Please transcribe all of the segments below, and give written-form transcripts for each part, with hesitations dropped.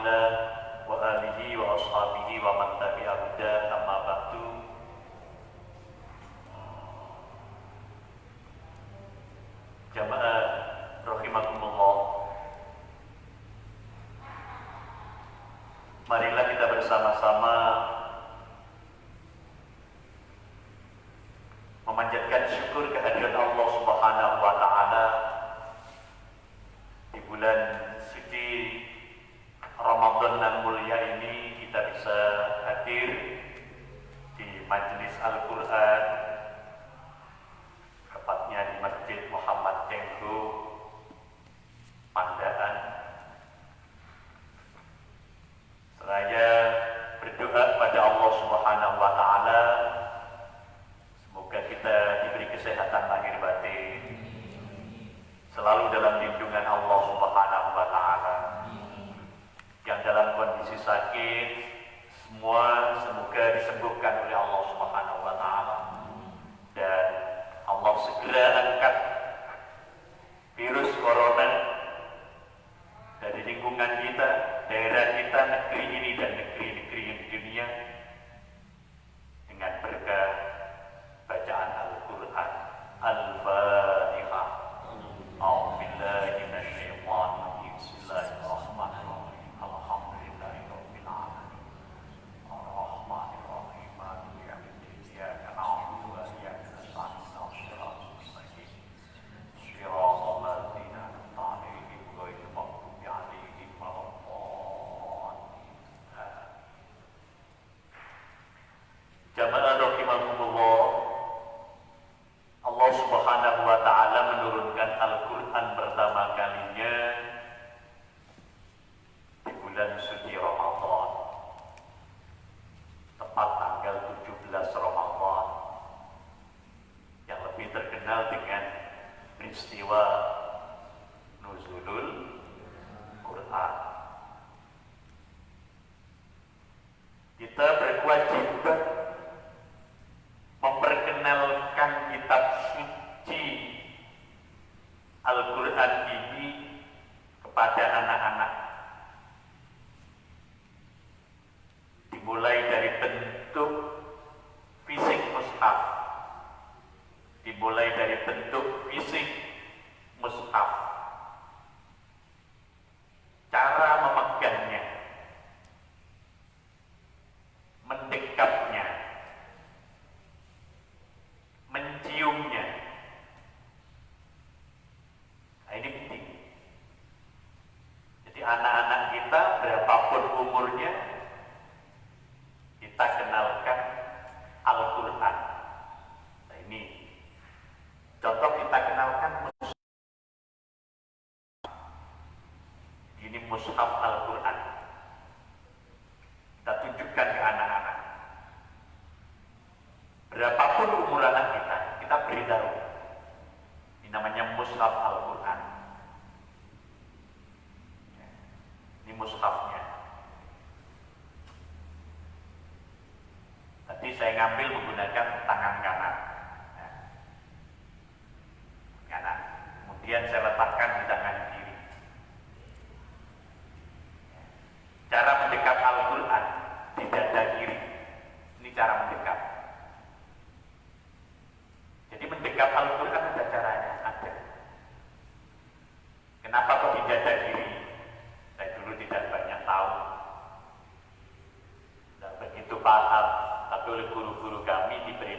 الله وآله وأصحابه ومن تبع هداه أما بعد. Jamaah rahimakumullah, marilah kita bersama-sama memanjatkan syukur kehadirat Allah Subhanahu wa taala di bulan suci Ramadan yang mulia ini. Kita bisa hadir di majelis Al-Qur'an, tepatnya di Masjid Muhammad Cengho, Pandaan. Seraya berdoa pada Allah Subhanahu wa taala, semoga kita diberi kesehatan lahir batin, selalu dalam lindungan Allah Subhanahu wa taala. Yang dalam kondisi sakit, semua semoga disembuhkan oleh Allah Subhanahu wa taala, dan Allah segera angkat virus corona dari lingkungan kita, daerah kita, negeri ini dan negeri-negeri di dunia dengan berkah bacaan Al-Qur'an. Al-Fatihah. A'udzubillahi minasyaitonir rajim. Bismillahirrahmanirrahim. Alhamdulillahirabbil alamin. Arrahmanir rahim. Maliki yaumiddin. Iyyaka na'budu wa iyyaka nasta'in. Ihdinas mustaqim. Shiratal ladzina an'amta 'alaihim ghairil maghdubi 'alaihim waladdallin. Jamaah rahimakumullah, Allah Subhanahu wa taala menurunkan Al-Qur'an pertama kalinya di bulan suci Ramadan, tepat tanggal 17 Ramadan, yang lebih terkenal dengan peristiwa Nuzulul Quran. Kita berkewajiban memperkenalkan kitab suci Al-Quran ini kepada anak-anak, dimulai dari bentuk fisik mushaf, dimulai dari bentuk fisik mushaf, cara memegangnya, mendekapnya, menciumnya. Nah, ini penting. Jadi anak-anak kita berapapun umurnya, kita kenalkan Al-Quran. Nah, ini contoh, kita kenalkan mushaf. Ini mushaf Al-Quran. Kita tunjukkan ke anak-anak. Berapapun umur anak kita beritahu. Ini namanya mushaf Al-Quran. Ini mushafnya. Tadi saya ngambil menggunakan tangan kanan. Kanan. Kemudian saya letakkan di tangan kiri. Cara mendekat Al-Quran di dada kiri. Ini cara mendekat. Jadi mendekat Al-Quran ada caranya, ada. Kenapa kok di dada kiri? Saya dulu tidak banyak tahu, tidak begitu paham, tapi oleh guru-guru kami diberi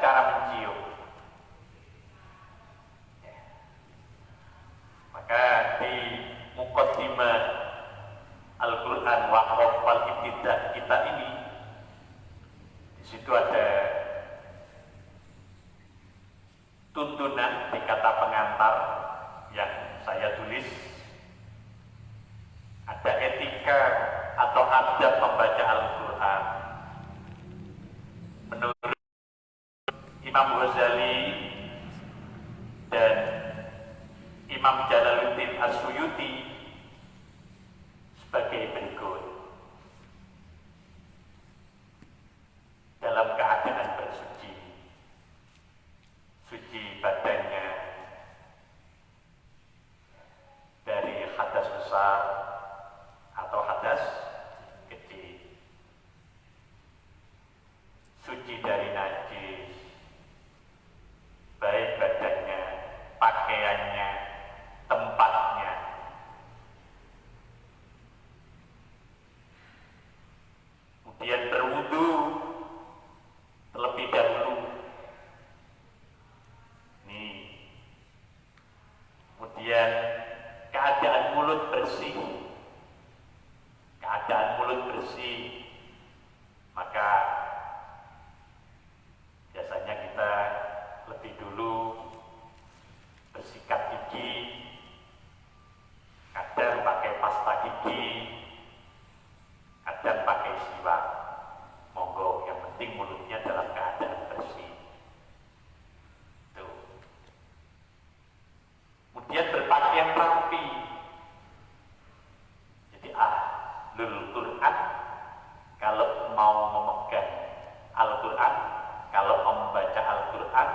cara mencium. Ya. Maka di muqaddimah Al-Quran Waqaf wal Ibtidah kita ini, di situ ada tuntunan di kata pengantar yang saya tulis. Ada etika atau adab membaca Al-Quran. Menurut Imam Ghazali dan Imam Jalaluddin As-Suyuti sebagai berikut. Dalam keadaan bersuci, suci badannya dari hadas besar atau hadas kecil, suci dari najis, baik badannya, pakaiannya, tempatnya. Kemudian berwudu terlebih dahulu. Nih. Kemudian keadaan mulut bersih. Keadaan mulut bersih, maka biasanya kita lebih dulu bersikat gigi, kadang pakai pasta gigi, kadang pakai siwak. Monggo, yang penting mulutnya dalam keadaan bersih. Tuh. Kemudian berpakaian rapi. Jadi ahlul Quran kalau mau memegang Al-Quran, kalau membaca Al-Quran,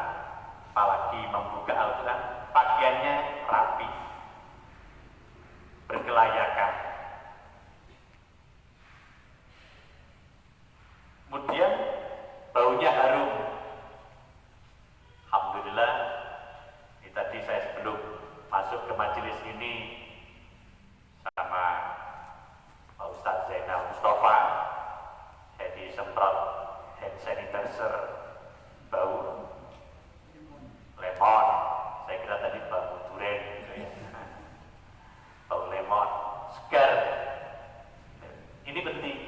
apalagi membuka Al-Quran, pakaiannya rapi, berkelayakan. Kemudian baunya harum. Alhamdulillah, ini tadi saya sebelum masuk ke majelis ini sama Pak Ustadz Zainal Mustafa, saya disemprot hand sanitizer bau lemon. Saya kira tadi bau durian gitu ya. Bau lemon, segar. Ini penting.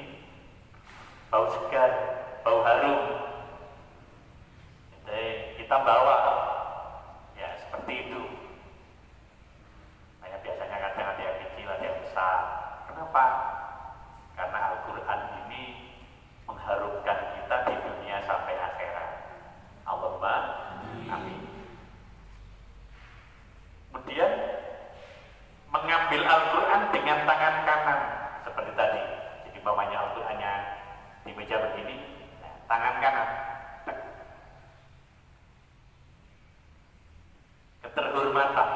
Bau segar, bau harum. Jadi kita bawa ya seperti itu. Nah, biasanya kadang ada yang kecil, ada yang besar. Kenapa? Karena Al-Quran ini mengharumkan kita di dunia sampai akhirat. Allahumma amin. Kemudian mengambil Al-Quran dengan tangan kanan seperti tadi. Jadi bawahnya Al-Qurannya di meja begini, nah, tangan kanan. Keterhormatan.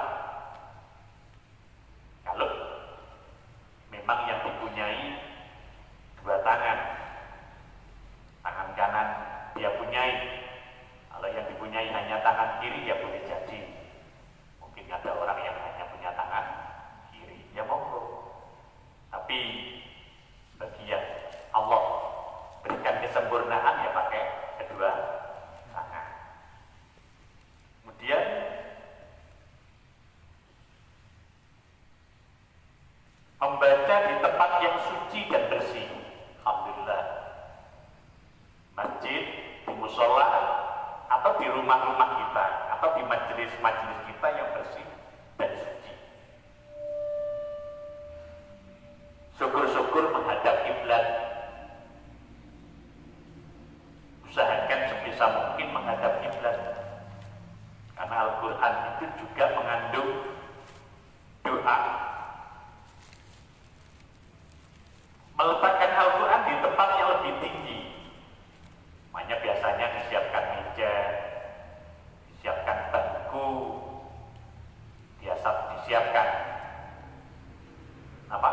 Kalau memang yang dipunyai dua tangan, tangan kanan dia punyai. Kalau yang dipunyai hanya tangan kiri, ya boleh jadi. Mungkin ada orang yang hanya punya tangan kiri, ya monggo. Tapi bagian Allah berikan kesempurnaan, ya pakai kedua tangan. Kemudian membaca di tempat yang suci dan bersih. Alhamdulillah, masjid, di musola, atau di rumah-rumah kita, atau di majelis-majelis kita yang bersih dan suci. Syukur-syukur menghadap kiblat. Usahakan sebisa mungkin menghadap kiblat. Karena Al-Quran itu juga mengandung doa. Meletakkan Al-Quran di tempat yang lebih tinggi. Makanya biasanya disiapkan meja, disiapkan bangku, biasa disiapkan apa?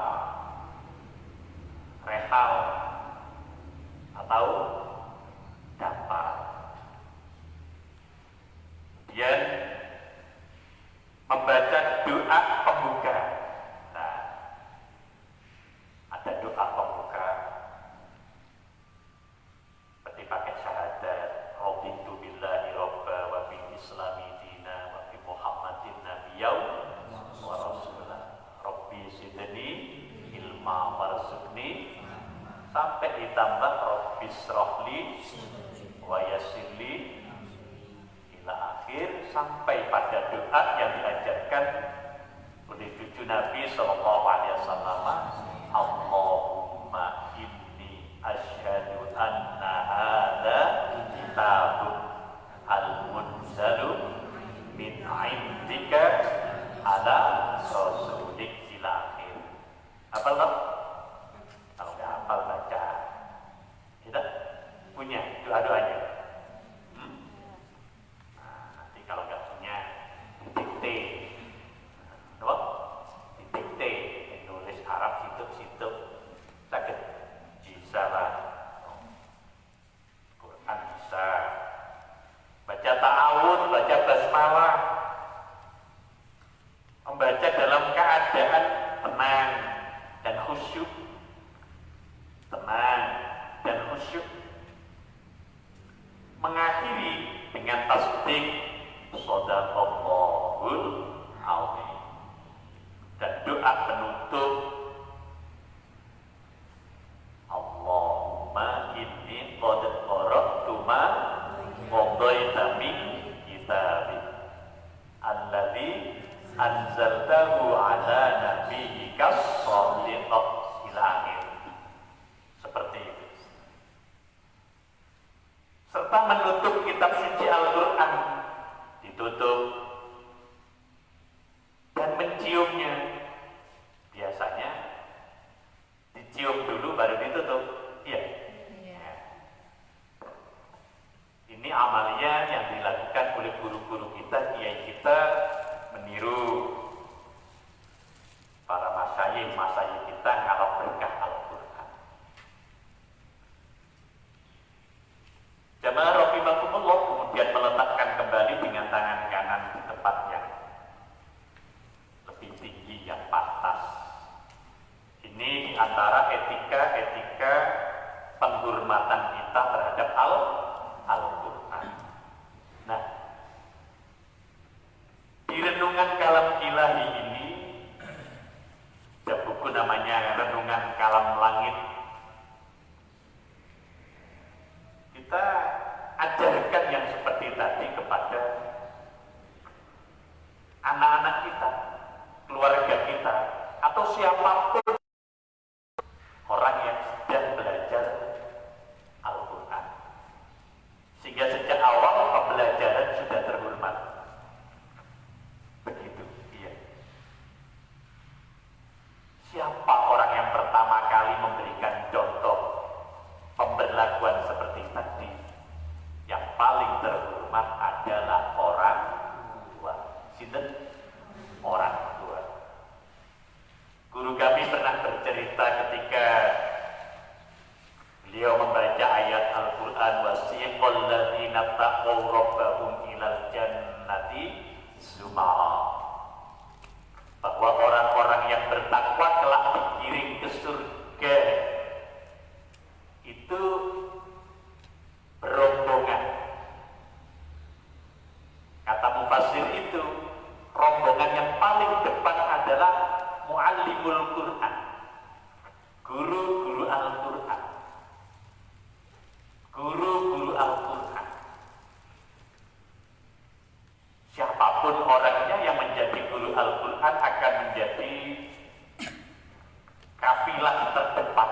Rehal atau dapat. Kemudian membaca rabbi wa yassirli ila akhir, sampai pada doa yang diajarkan oleh cucu Nabi sallallahu alaihi wasallam, Allahumma inni asyhadu anna hadza kitabun al-munzalu min 'indika ala rasulik ila akhir. Hafal tak? Kalau nggak hafal baca. Kita punya doa-doanya. Nah, nanti kalau nggak punya didikte, apa? Didikte, nulis Arab situ sakit bisa lah. Quran bisa. Baca ta'awud, baca basmalah, membaca dalam keadaan tenang dan khusyuk, tenang dan khusyuk, mengakhiri dengan tasbih shadaqallahul azim, dan doa penutup, Allahumma inni qad qara'tu ma qadaita min kitabik alladzi anzaltahu ala nabiyyika shadiqah ila akhir. Seperti itu. Serta menutup kitab suci Al-Quran, ditutup dan menciumnya. Biasanya dicium dulu baru ditutup. Iya. Ya. Ini amalia yang dilakukan oleh guru-guru kita, kiai kita, meniru para masyayikh kita kalau berkah Al-Quran. Jamaah rahimakumullah, kemudian meletakkan kembali dengan tangan kanan di tempat yang lebih tinggi, yang pantas. Ini di antara etika penghormatan kita terhadap Al-Quran. Nah, di renungan kalam ilahi ini ada buku namanya Renungan Kalam Langit. Kita ajarkan yang seperti tadi kepada anak-anak kita, keluarga kita, atau siapapun orang yang sedang belajar Al-Quran, sehingga sejak awal pembelajaran sudah terhormat. Begitu, iya. Siapa orang yang pertama kali memberikan contoh pemberlakuan seperti tadi? Yang paling terhormat adalah orang tua. Sinten? Orang tua. Guru kami pernah bercerita ketika beliau membaca ayat Al-Quran, wasiqal ladzina taqaw rabbahum ilal jannati zumara, bahwa orang-orang yang bertakwa kelak digiring ke surga itu berombongan. Kata mufassir itu, rombongan yang paling depan adalah muallimul Quran, guru-guru Al-Quran, guru-guru Al-Quran. Siapapun orangnya yang menjadi guru Al-Quran akan menjadi kafilah terdepan.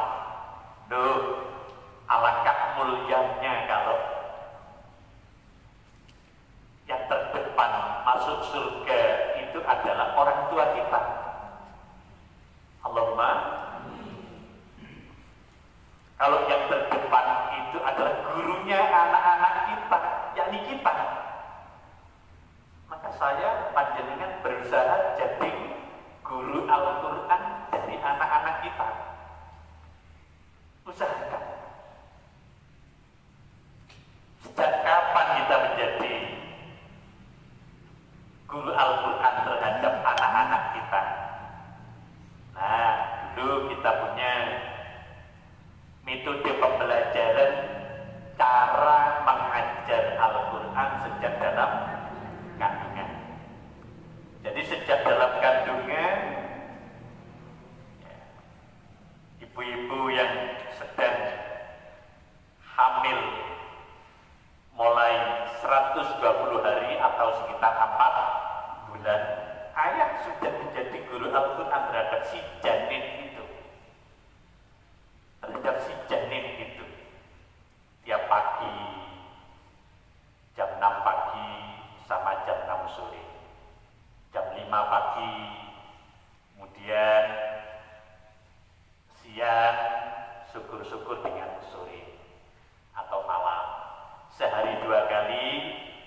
Duh, alangkah mulianya kalau yang terdepan masuk surga itu adalah orang tua kita. Allahumma. Kalau yang terdepan itu adalah gurunya anak-anak kita, yakni kita, maka saya panjenengan berusaha jadi guru Al-Quran dari anak-anak kita. Usahakan. Sejak kapan kita menjadi guru Al-Quran terhadap anak-anak kita? Nah, dulu kita punya metode pembelajaran, cara pagi, kemudian siang, syukur-syukur dengan sore atau malam. Sehari 2 kali,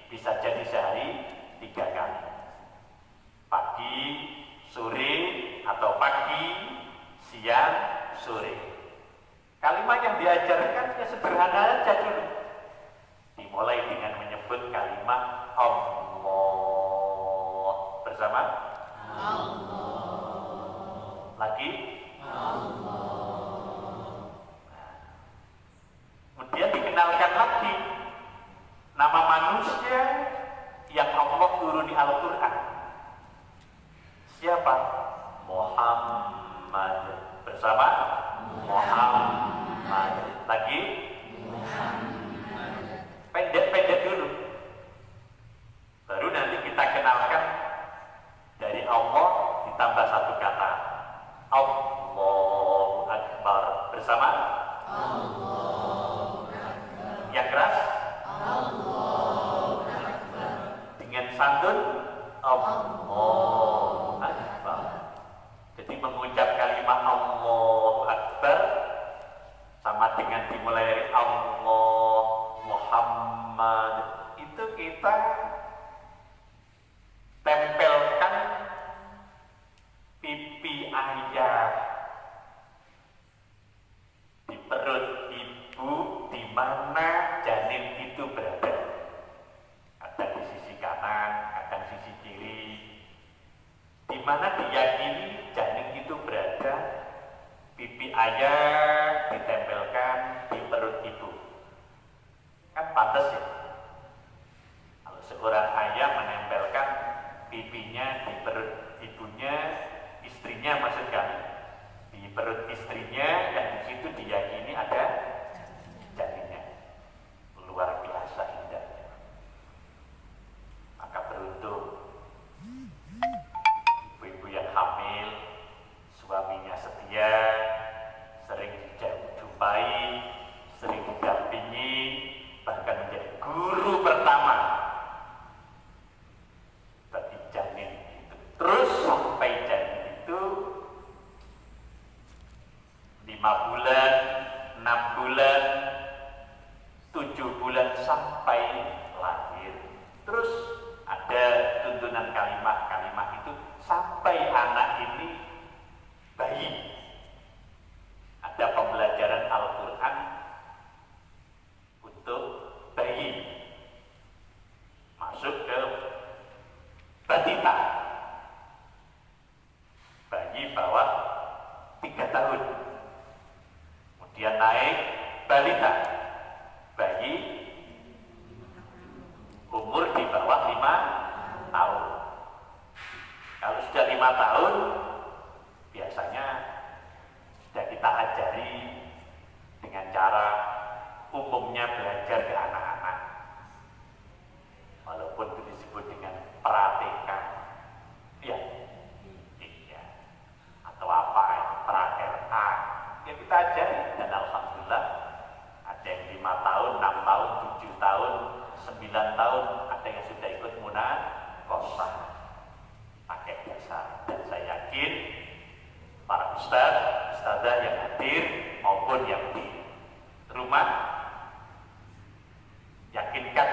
bisa jadi sehari 3 kali. Pagi, sore, atau pagi, siang, sore. Kalimat yang diajarkan ya sederhana saja dulu. Dimulai dengan menyebut kalimat Allah. Bersama? Allah. Lagi? Allah. Kemudian dikenalkan lagi nama manusia yang Allah turun di Al-Quran. Siapa? Muhammad. Bersama? Muhammad. Lagi? Muhammad. Pendek-pendek dulu. Baru nanti kita kenalkan dari Allah ditambah 1 kata. Allahu Akbar. Bersama? Allahu Akbar. Yang keras? Allahu Akbar. Dengan santun? Allahu Akbar. Jadi mengucap kalimat Allahu Akbar sama dengan dimulai dari Allah Muhammad, itu kita tempelkan pipi ayah di perut ibu, di mana janin itu berada. Kadang di sisi kanan, kadang sisi kiri, di mana diyakini janin itu berada. Pipi ayah ditempelkan di perut ibu. Kan pantas ya? Kalau seorang ayah menempelkan pipinya di perut ibunya, istrinya maksud kami, di perut istrinya, dan di situ diyakini ada janinnya. Luar biasa indahnya. Maka beruntung ibu-ibu yang hamil, suaminya setia, sering dijumpai, sering didampingi, bahkan menjadi guru pertama bagi janin itu. Terus sampai janin itu 5 bulan, 6 bulan, 7 bulan sampai lahir. Terus ada tuntunan kalimat-kalimat itu sampai anak ini bayi. Ada pembelajaran Al-Quran untuk bayi. Masuk ke balita. Bayi bawah 3 tahun. Kemudian naik balita. Bayi umur di bawah 5 tahun. Kalau sudah 5 tahun, biasanya sudah kita ajari dengan cara umumnya belajar ke anak-anak. Walaupun itu disebut dengan pra-TK, ya, iya, atau apa, pra-RA, ya kita ajari. Dan alhamdulillah ada yang 5 tahun, 6 tahun, 7 tahun, 9 tahun, ada yang sudah ikut munaqashah pakai jasa. Dan saya yakin para ustadzah yang hadir maupun yang di rumah, yakinkan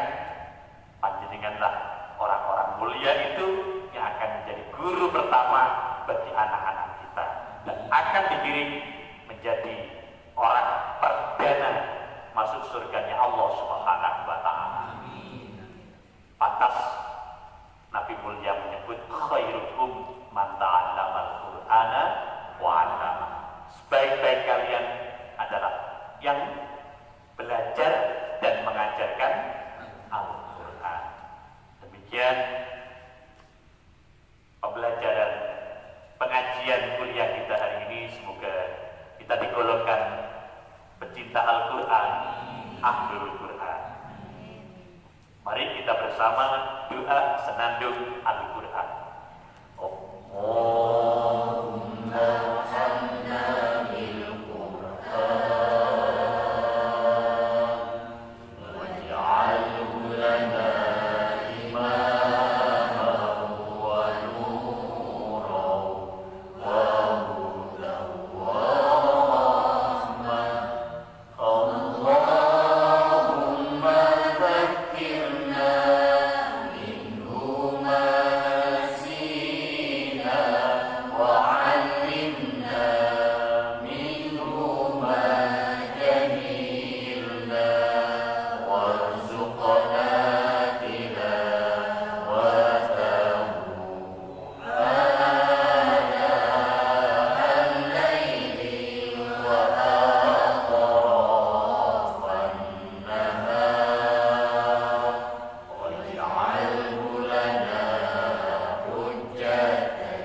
panjenenganlah orang-orang mulia itu yang akan menjadi guru pertama bagi anak-anak kita dan akan dikirim menjadi orang perdana masuk surganya Allah Subhanahu wa Ta'ala. Pantas Nabi mulia menyebut khairukum man ta'allamal Qur'ana wa 'allama. Sebaik-baik kalian adalah yang belajar dan mengajarkan Al-Quran. Demikian pembelajaran pengajian kuliah kita hari ini. Semoga kita digolongkan pecinta Al-Quran, Ahlul Quran. Mari kita bersama doa senandung Al-Quran. Allahumma hamna bil Quran waj'alhu lana imaman wa nuran Tata